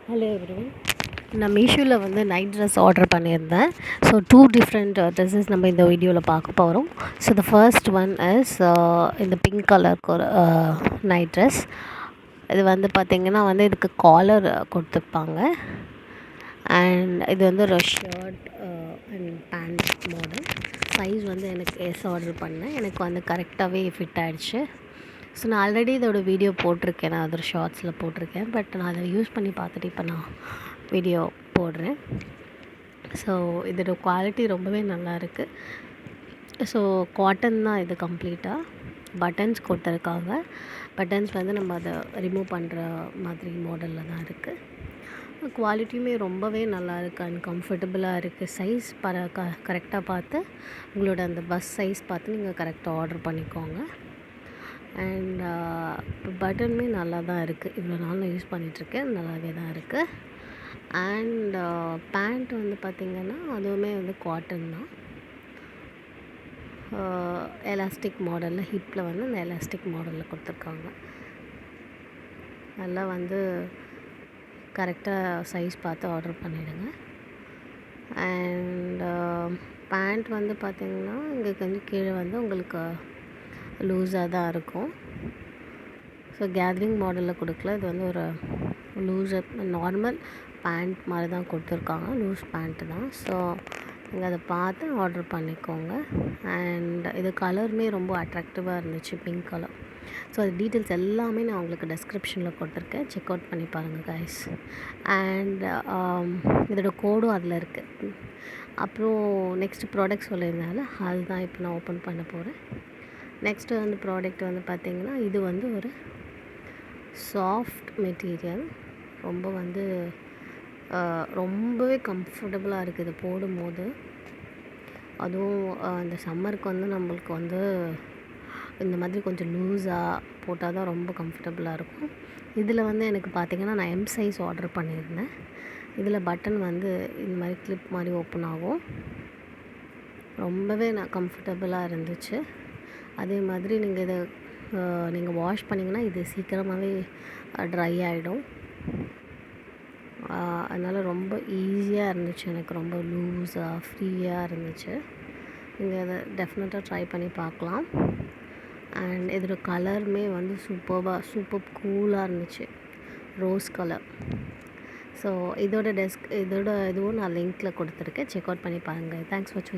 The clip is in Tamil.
Hello everyone. நான் மீஷோவில் வந்து நைட் ட்ரெஸ் ஆர்டர் பண்ணியிருந்தேன். ஸோ 2 டிஃப்ரெண்ட் ட்ரெஸ்ஸஸ் நம்ம இந்த வீடியோவில் பார்க்க போகிறோம். So the first one is இந்த பிங்க் கலருக்கு ஒரு நைட் ட்ரெஸ். இது வந்து பார்த்திங்கன்னா வந்து இதுக்கு காலர் கொடுத்துருப்பாங்க. அண்ட் இது வந்து ஒரு shirt and pant model. Size வந்து எனக்கு எஸ் ஆர்டர் பண்ணேன். எனக்கு வந்து கரெக்டாகவே ஃபிட் ஆகிடுச்சு. ஸோ நான் ஆல்ரெடி இதோட வீடியோ போட்டிருக்கேன். நான் அதோட ஷார்ட்ஸில் போட்டிருக்கேன். பட் நான் அதை யூஸ் பண்ணி பார்த்துட்டு இப்போ நான் வீடியோ போடுறேன். ஸோ இதோட குவாலிட்டி ரொம்பவே நல்லா இருக்குது. ஸோ காட்டன் தான் இது கம்ப்ளீட்டாக. பட்டன்ஸ் கொடுத்துருக்காங்க. பட்டன்ஸ் வந்து நம்ம அதை ரிமூவ் பண்ணுற மாதிரி மாடலில் தான் இருக்குது. குவாலிட்டியுமே ரொம்பவே நல்லா இருக்குது அண்ட் கம்ஃபர்டபுளாக இருக்குது. சைஸ் கரெக்டாக பார்த்து உங்களோட அந்த பஸ் சைஸ் பார்த்து நீங்கள் கரெக்டாக ஆர்டர் பண்ணிக்கோங்க. அண்ட் பட்டனுமே நல்லா தான் இருக்குது. இவ்வளோ நாள் நான் யூஸ் பண்ணிகிட்ருக்கேன். நல்லாவே தான் இருக்குது. அண்ட் பேண்ட் வந்து பார்த்திங்கன்னா அதுவுமே வந்து காட்டன் தான். எலாஸ்டிக் மாடலில் ஹிப்பில் வந்து அந்த எலாஸ்டிக் மாடலில் கொடுத்துருக்காங்க. நல்லா வந்து கரெக்டாக சைஸ் பார்த்து ஆர்டர் பண்ணிவிடுங்க. அண்ட் பேண்ட் வந்து பார்த்திங்கன்னா இங்கே கொஞ்சம் கீழே வந்து உங்களுக்கு லூஸாக தான் இருக்கும். ஸோ கேதரிங் மாடலில் கொடுக்கல. இது வந்து ஒரு லூஸாக நார்மல் பேண்ட் மாதிரி தான் கொடுத்துருக்காங்க. லூஸ் பேண்ட்டு தான். ஸோ நீங்கள் அதை பார்த்து ஆர்டர் பண்ணிக்கோங்க. அண்ட் இது கலருமே ரொம்ப அட்ராக்டிவாக இருந்துச்சு, பிங்க் கலர். ஸோ அது டீட்டெயில்ஸ் எல்லாமே நான் உங்களுக்கு டெஸ்கிரிப்ஷனில் கொடுத்துருக்கேன். செக் அவுட் பண்ணி பாருங்கள் கைஸ். அண்ட் இதோட கோடும் அதில் இருக்குது. அப்புறம் நெக்ஸ்ட் ப்ராடக்ட் சொல்லியிருந்தால அதுதான் இப்போ நான் ஓப்பன் பண்ண போகிறேன். நெக்ஸ்ட்டு வந்து ப்ராடக்ட் வந்து பார்த்திங்கன்னா இது வந்து ஒரு சாஃப்ட் மெட்டீரியல். ரொம்ப வந்து ரொம்பவே கம்ஃபர்டபுளாக இருக்குது இது போடும்போது. அதுவும் இந்த சம்மருக்கு வந்து நம்மளுக்கு வந்து இந்த மாதிரி கொஞ்சம் லூஸாக போட்டால் தான் ரொம்ப கம்ஃபர்டபுளாக இருக்கும். இதில் வந்து எனக்கு பார்த்திங்கன்னா நான் எம் சைஸ் ஆர்டர் பண்ணியிருந்தேன். இதில் பட்டன் வந்து இந்த மாதிரி கிளிப் மாதிரி ஓப்பன் ஆகும். ரொம்பவே கம்ஃபர்டபுளாக இருந்துச்சு. அதே மாதிரி நீங்கள் இதை நீங்கள் வாஷ் பண்ணிங்கன்னா இது சீக்கிரமாகவே ட்ரை ஆகிடும். அதனால் ரொம்ப ஈஸியாக இருந்துச்சு. எனக்கு ரொம்ப லூஸாக ஃப்ரீயாக இருந்துச்சு. நீங்கள் அதை டெஃபினட்டாக ட்ரை பண்ணி பார்க்கலாம். அண்ட் இதோட கலருமே வந்து சூப்பர் கூலாக இருந்துச்சு, ரோஸ் கலர். ஸோ இதோட இதுவும் நான் லிங்க்கில் கொடுத்துருக்கேன். செக் அவுட் பண்ணி பாருங்கள். Thanks for